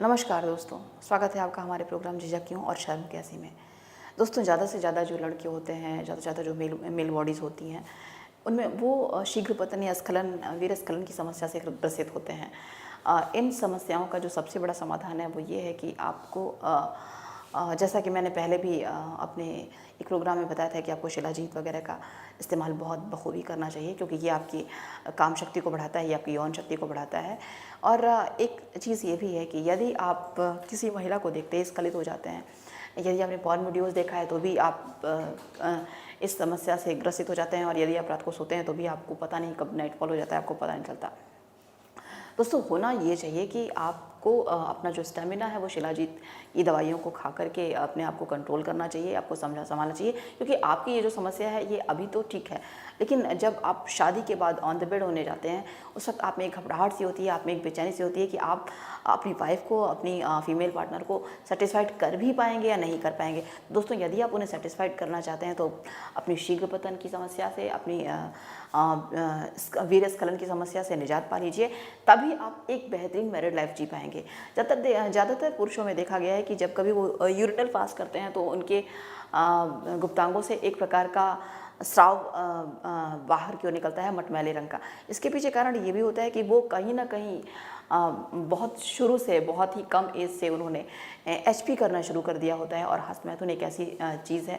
नमस्कार दोस्तों, स्वागत है आपका हमारे प्रोग्राम झिझक क्यों और शर्म कैसी में। दोस्तों, ज़्यादा से ज़्यादा जो लड़के होते हैं, ज़्यादा से ज़्यादा जो मेल बॉडीज़ होती हैं, उनमें वो शीघ्र पतन या स्खलन, वीरस्खलन की समस्या से ग्रसित होते हैं। इन समस्याओं का जो सबसे बड़ा समाधान है वो ये है कि आपको जैसा कि मैंने पहले भी अपने एक प्रोग्राम में बताया था कि आपको शिलाजीत वगैरह का इस्तेमाल बहुत बखूबी करना चाहिए, क्योंकि ये आपकी काम शक्ति को बढ़ाता है, ये आपकी यौन शक्ति को बढ़ाता है। और एक चीज़ ये भी है कि यदि आप किसी महिला को देखते ही स्खलित हो जाते हैं, यदि आपने पॉर्न वीडियोज़ देखा है तो भी आप इस समस्या से ग्रसित हो जाते हैं, और यदि आप रात को सोते हैं तो भी आपको पता नहीं कब नाइटफॉल हो जाता है, आपको पता नहीं चलता। दोस्तों, होना ये चाहिए कि आपको अपना जो स्टेमिना है वो शिलाजीत की दवाइयों को खा करके अपने आप को कंट्रोल करना चाहिए, आपको संभालना चाहिए, क्योंकि आपकी ये जो समस्या है ये अभी तो ठीक है, लेकिन जब आप शादी के बाद ऑन द बेड होने जाते हैं उस वक्त आप में एक घबराहट सी होती है, आप में एक बेचैनी सी होती है कि आप अपनी वाइफ को, अपनी फीमेल पार्टनर को सेटिस्फाइड कर भी पाएंगे या नहीं कर पाएंगे। दोस्तों, यदि आप उन्हें सेटिस्फाइड करना चाहते हैं तो अपनी शीघ्र पतन की समस्या से, अपनी वीरस्खलन की समस्या से निजात पा लीजिए, तभी आप एक बेहतरीन मैरिड लाइफ जी पाएंगे। ज़्यादातर पुरुषों में देखा गया है कि जब कभी वो यूरिनल पास करते हैं तो उनके गुप्तांगों से एक प्रकार का स्राव बाहर की ओर निकलता है, मटमैले रंग का। इसके पीछे कारण ये भी होता है कि वो कहीं ना कहीं बहुत शुरू से, बहुत ही कम एज से उन्होंने एचपी करना शुरू कर दिया होता है। और हस्तमैथुन एक ऐसी चीज़ है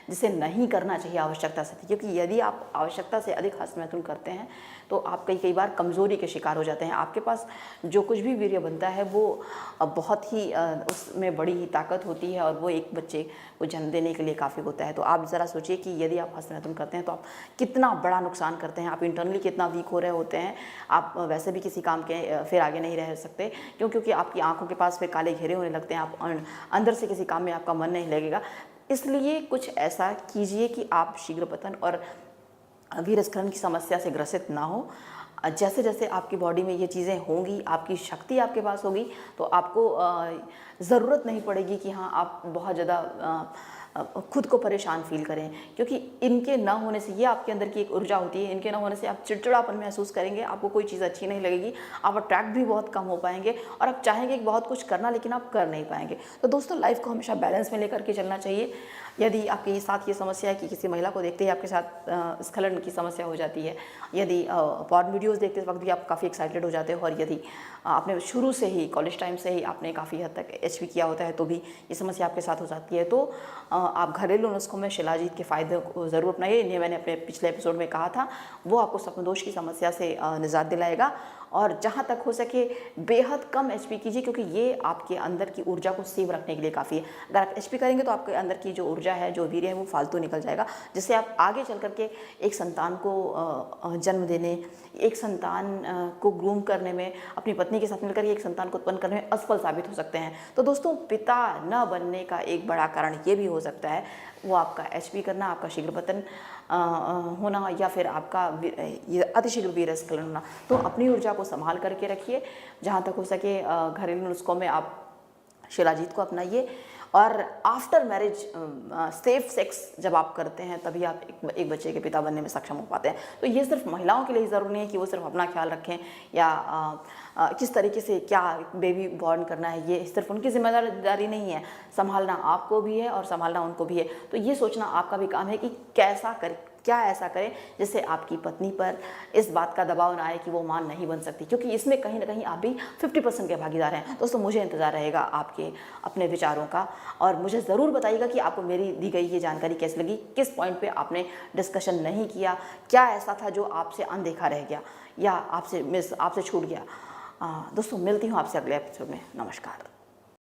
जिसे नहीं करना चाहिए आवश्यकता से, क्योंकि यदि आप आवश्यकता से अधिक हस्तमैथुन करते हैं तो आप कई बार कमज़ोरी के शिकार हो जाते हैं। आपके पास जो कुछ भी वीर्य बनता है वो बहुत ही उसमें बड़ी ही ताकत होती है, और वो एक बच्चे को जन्म देने के लिए काफ़ी होता है। तो आप ज़रा सोचिए कि यदि आप हस्तमैथुन करते हैं तो आप कितना बड़ा नुकसान करते हैं, आप इंटरनली कितना वीक हो रहे होते हैं। आप वैसे भी किसी काम के फिर आगे नहीं रह सकते, क्योंकि आपकी आंखों के पास फिर काले घेरे होने लगते हैं, आप अंदर से किसी काम में आपका मन नहीं लगेगा। इसलिए कुछ ऐसा कीजिए कि आप शीघ्र पतन और वीरस्खलन की समस्या से ग्रसित ना हो। जैसे जैसे आपकी बॉडी में ये चीज़ें होंगी, आपकी शक्ति आपके पास होगी, तो आपको ज़रूरत नहीं पड़ेगी कि हाँ आप बहुत ज़्यादा खुद को परेशान फील करें, क्योंकि इनके ना होने से, ये आपके अंदर की एक ऊर्जा होती है, इनके ना होने से आप चिड़चिड़ापन महसूस करेंगे, आपको कोई चीज़ अच्छी नहीं लगेगी, आप अट्रैक्ट भी बहुत कम हो पाएंगे, और आप चाहेंगे कि बहुत कुछ करना, लेकिन आप कर नहीं पाएंगे। तो दोस्तों, लाइफ को हमेशा बैलेंस में लेकर के चलना चाहिए। यदि आपके साथ ये समस्या है कि किसी महिला को देखते ही आपके साथ स्खलन की समस्या हो जाती है, यदि पॉर्न वीडियोज़ देखते वक्त भी आप काफ़ी एक्साइटेड हो जाते हो, और यदि आपने शुरू से ही, कॉलेज टाइम से ही आपने काफ़ी हद तक एचपी किया होता है तो भी ये समस्या आपके साथ हो जाती है, तो आप घरेलू नुस्खों में शिलाजीत के फ़ायदे को ज़रूर अपनाइए। इन्हें मैंने अपने पिछले एपिसोड में कहा था, वो आपको स्वप्नदोष की समस्या से निजात दिलाएगा। और जहाँ तक हो सके बेहद कम एचपी कीजिए, क्योंकि ये आपके अंदर की ऊर्जा को सेव रखने के लिए काफ़ी है। अगर आप एचपी करेंगे तो आपके अंदर की जो ऊर्जा है, जो वीर्य है, वो फालतू निकल जाएगा, जिससे आप आगे चल करके एक संतान को जन्म देने, एक संतान को ग्रूम करने में, अपनी पत्नी के साथ मिलकर एक संतान को उत्पन्न करने में असफल साबित हो सकते हैं। तो दोस्तों, पिता न बनने का एक बड़ा कारण ये भी हो सकता है, वो आपका एचपी करना, आपका शीघ्र पतन होना, या फिर आपका अतिशीघ्र वीरस्खलन होना। तो अपनी ऊर्जा को संभाल करके रखिए। जहाँ तक हो सके घरेलू नुस्खों में आप शिलाजीत को अपनाइए, और आफ्टर मैरिज सेफ सेक्स जब आप करते हैं तभी आप एक बच्चे के पिता बनने में सक्षम हो पाते हैं। तो ये सिर्फ महिलाओं के लिए ज़रूरी नहीं है कि वो सिर्फ अपना ख्याल रखें, या किस तरीके से क्या बेबी बॉर्न करना है, ये सिर्फ उनकी जिम्मेदारी नहीं है, संभालना आपको भी है और संभालना उनको भी है। तो ये सोचना आपका भी काम है कि क्या ऐसा करें जिससे आपकी पत्नी पर इस बात का दबाव ना आए कि वो मां नहीं बन सकती, क्योंकि इसमें कहीं ना कहीं आप भी 50% के भागीदार हैं। दोस्तों, मुझे इंतज़ार रहेगा आपके अपने विचारों का, और मुझे ज़रूर बताइएगा कि आपको मेरी दी गई ये जानकारी कैसी लगी, किस पॉइंट पे आपने डिस्कशन नहीं किया, क्या ऐसा था जो आपसे अनदेखा रह गया या आपसे छूट गया। दोस्तों, मिलती हूँ आपसे अगले एपिसोड में। नमस्कार।